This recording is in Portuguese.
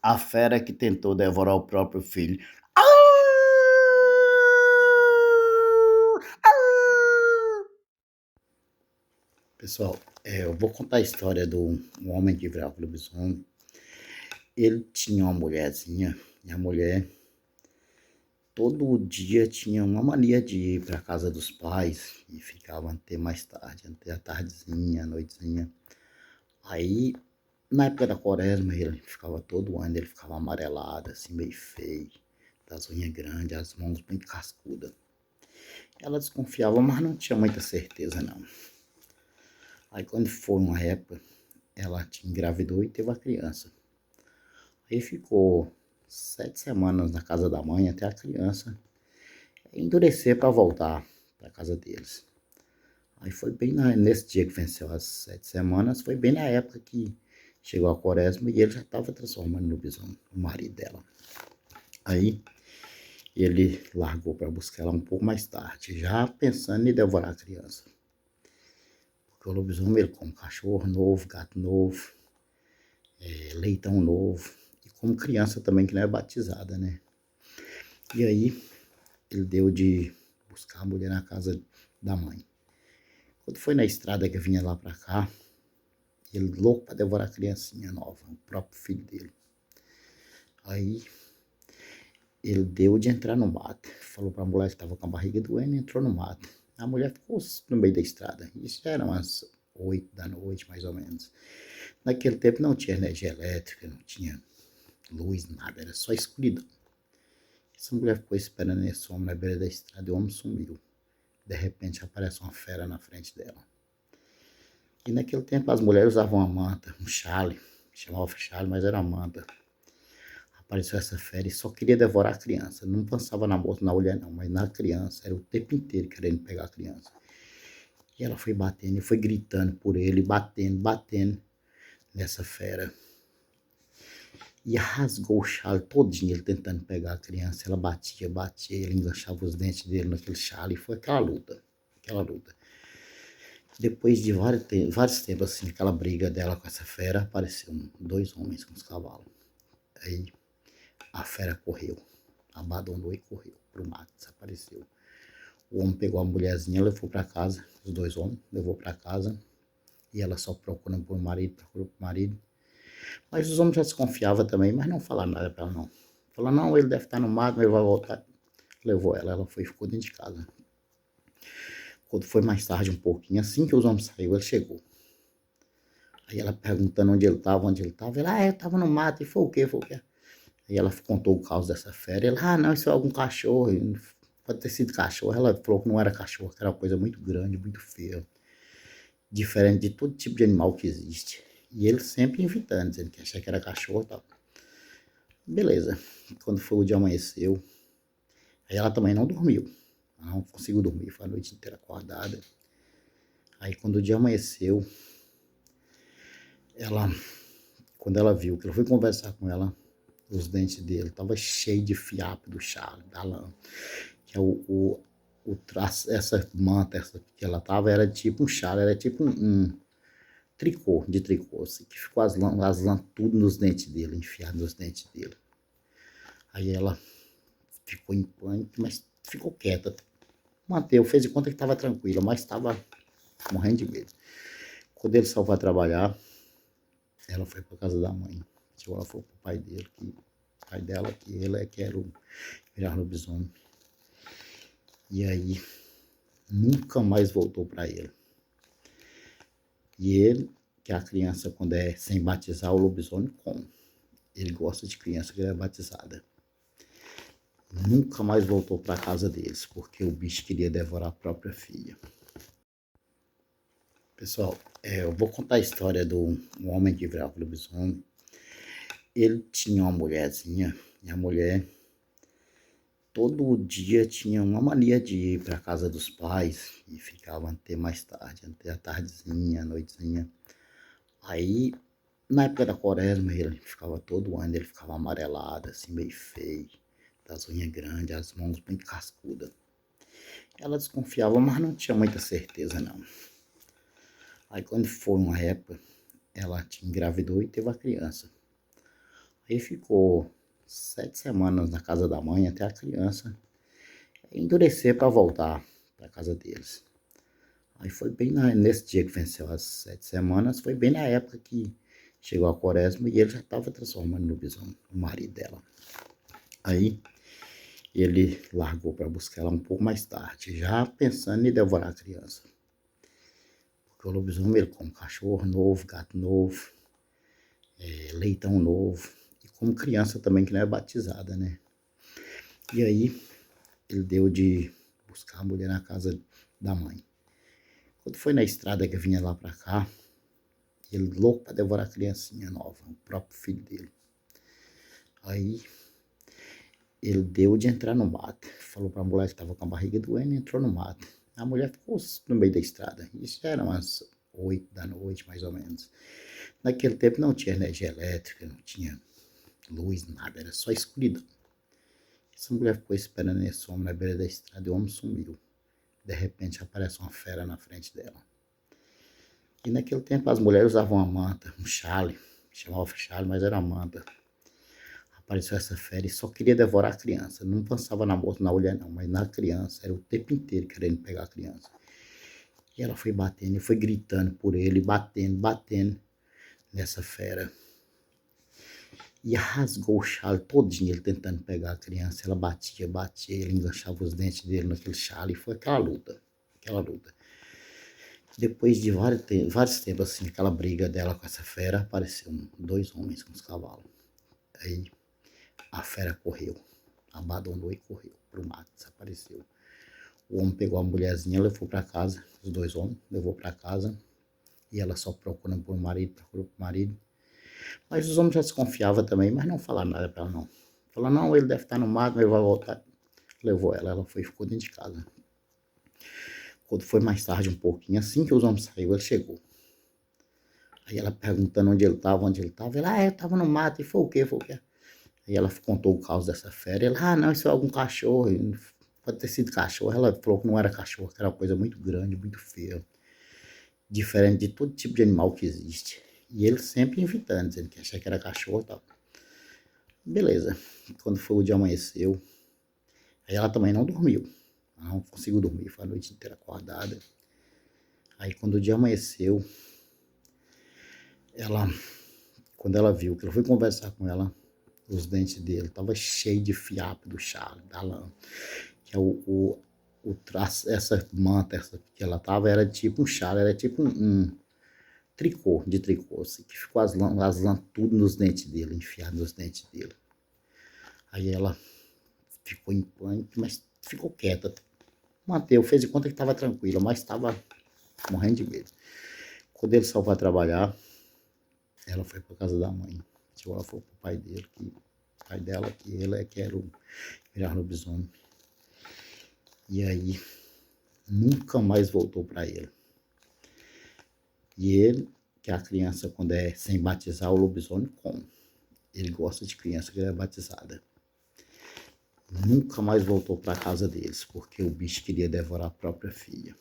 A fera que tentou devorar o próprio filho. Pessoal, eu vou contar a história do um homem que virava lobisomem. Ele tinha uma mulherzinha, e a mulher todo dia tinha uma mania de ir para casa dos pais e ficava até mais tarde, até a tardezinha, a noitezinha. Aí, na época da quaresma, ele ficava todo ano, ele ficava amarelado, assim, meio feio, das unhas grandes, as mãos bem cascudas. Ela desconfiava, mas não tinha muita certeza, não. Aí, quando foi uma época, ela engravidou e teve a criança. Aí ficou 7 semanas na casa da mãe até a criança endurecer para voltar para casa deles. Aí foi bem nesse dia que venceu as 7 semanas, foi bem na época que chegou a quaresma e ele já estava transformando no lobisomem, o marido dela. Aí ele largou para buscar ela um pouco mais tarde, já pensando em devorar a criança. Porque o lobisomem ele come cachorro novo, gato novo, leitão novo, e como criança também que não é batizada, né? E aí ele deu de buscar a mulher na casa da mãe. Quando foi na estrada que vinha lá para cá, ele louco para devorar a criancinha nova, o próprio filho dele. Aí ele deu de entrar no mato, falou para a mulher que estava com a barriga doendo, entrou no mato. A mulher ficou no meio da estrada, isso já era umas 8 da noite, mais ou menos. Naquele tempo não tinha energia elétrica, não tinha luz, nada, era só escuridão. Essa mulher ficou esperando esse homem na beira da estrada e o homem sumiu. De repente aparece uma fera na frente dela. E naquele tempo as mulheres usavam uma manta, um chale, chamava chale, mas era uma manta. Apareceu essa fera e só queria devorar a criança. Não pensava na moça, na mulher não, mas na criança. Era o tempo inteiro querendo pegar a criança. E ela foi batendo e foi gritando por ele, batendo nessa fera. E rasgou o chale todinho, ele tentando pegar a criança. Ela batia, ele enganchava os dentes dele naquele chale. E foi aquela luta. Depois de vários tempos, assim, aquela briga dela com essa fera, apareceram 2 homens com os cavalos. Aí a fera correu, abandonou e correu pro mato, desapareceu. O homem pegou a mulherzinha, levou para casa, os 2 homens, levou para casa, e ela só procurou pro marido. Mas os homens já desconfiavam também, mas não falaram nada para ela não. Falaram, não, ele deve estar no mato, mas ele vai voltar. Levou ela foi e ficou dentro de casa. Quando foi mais tarde um pouquinho, assim que os homens saíram, ele chegou. Aí ela perguntando onde ele estava, ele, eu estava no mato, e foi o quê? Aí ela contou o caos dessa fera, ele, não, isso é algum cachorro, pode ter sido cachorro. Ela falou que não era cachorro, que era uma coisa muito grande, muito feia, diferente de todo tipo de animal que existe. E ele sempre inventando, dizendo que achava que era cachorro e tal. Beleza, quando foi o dia amanheceu, aí ela também não dormiu, não conseguiu dormir, foi a noite inteira acordada. Aí quando o dia amanheceu, quando ela viu, que ela foi conversar com ela, os dentes dele estavam cheios de fiapo do chale, da lã. Que é essa manta que ela tava era tipo um chale, era tipo um tricô, assim, que ficou as lãs tudo nos dentes dele, enfiado nos dentes dele. Aí ela ficou em pânico, mas ficou quieta. Fez de conta que estava tranquila, mas estava morrendo de medo. Quando ele saiu para trabalhar, ela foi para casa da mãe. Ela foi pro pai dele, pai dela, que ele é que era o virar lobisomem. E aí nunca mais voltou para ele. E ele, que a criança, quando é sem batizar, o lobisomem come. Ele gosta de criança que é batizada. Nunca mais voltou para casa deles, porque o bicho queria devorar a própria filha. Pessoal, eu vou contar a história do um homem que virava lobisomem. Ele tinha uma mulherzinha, e a mulher todo dia tinha uma mania de ir para casa dos pais e ficava até mais tarde, até a tardezinha, a noitezinha. Aí, na época da quaresma, ele ficava todo ano, ele ficava amarelado, assim, meio feio, das unhas grandes, as mãos bem cascudas. Ela desconfiava, mas não tinha muita certeza, não. Aí, quando foi uma época, ela engravidou e teve a criança. Aí ficou 7 semanas na casa da mãe até a criança endurecer para voltar para casa deles. Aí foi bem nesse dia que venceu as 7 semanas, foi bem na época que chegou a quaresma e ele já estava transformando no lobisomem, o marido dela. Aí ele largou para buscar ela um pouco mais tarde, já pensando em devorar a criança. Porque o lobisomem ele come cachorro novo, gato novo, leitão novo, e como criança também que não é batizada, né? E aí ele deu de buscar a mulher na casa da mãe. Quando foi na estrada que vinha lá para cá, ele louco para devorar a criancinha nova, o próprio filho dele. Aí ele deu de entrar no mato. Falou para a mulher que estava com a barriga doendo e entrou no mato. A mulher ficou no meio da estrada. Isso já era umas 8 da noite, mais ou menos. Naquele tempo não tinha energia elétrica, não tinha luz, nada, era só escuridão. Essa mulher ficou esperando esse homem na beira da estrada e o homem sumiu. De repente aparece uma fera na frente dela. E naquele tempo as mulheres usavam uma manta, um chale, chamava chale, mas era manta. Apareceu essa fera e só queria devorar a criança. Não pensava na moça, na mulher não, mas na criança. Era o tempo inteiro querendo pegar a criança. E ela foi batendo e foi gritando por ele, batendo nessa fera. E rasgou o chale todinho, ele tentando pegar a criança. Ela batia, ele enganchava os dentes dele naquele chale. E foi aquela luta. Depois de vários tempos, assim, aquela briga dela com essa fera, apareceram 2 homens com os cavalos. Aí a fera correu, abandonou e correu pro mato, desapareceu. O homem pegou a mulherzinha, levou para casa, os 2 homens, levou para casa, e ela só procurou pro marido. Mas os homens já desconfiavam também, mas não falaram nada para ela não. Falaram, não, ele deve estar no mato, ele vai voltar. Levou ela foi e ficou dentro de casa. Quando foi mais tarde um pouquinho, assim que os homens saíram, ele chegou. Aí ela perguntando onde ele estava, ele, eu estava no mato, e foi o quê? Aí ela contou o caos dessa fera, ele, não, isso é algum cachorro, pode ter sido cachorro. Ela falou que não era cachorro, que era uma coisa muito grande, muito feia, diferente de todo tipo de animal que existe. E ele sempre inventando, dizendo que achava que era cachorro e tal. Beleza, quando foi o dia amanheceu, aí ela também não dormiu, não conseguiu dormir, foi a noite inteira acordada. Aí quando o dia amanheceu, quando ela viu, que ela foi conversar com ela, os dentes dele estavam cheios de fiapo do chale, da lã. Que é o traço, essa manta que ela tava, era tipo um chale, era tipo um tricô, assim, que ficou as lãs tudo nos dentes dele, enfiado nos dentes dele. Aí ela ficou em pânico, mas ficou quieta. Fez de conta que estava tranquila, mas estava morrendo de medo. Quando ele saiu para trabalhar, ela foi para casa da mãe. Ela foi pro pai dela, que ele é que era o lobisomem. E aí, nunca mais voltou para ele. E ele, que a criança, quando é sem batizar, o lobisomem come. Ele gosta de criança que é batizada. Nunca mais voltou para casa deles, porque o bicho queria devorar a própria filha.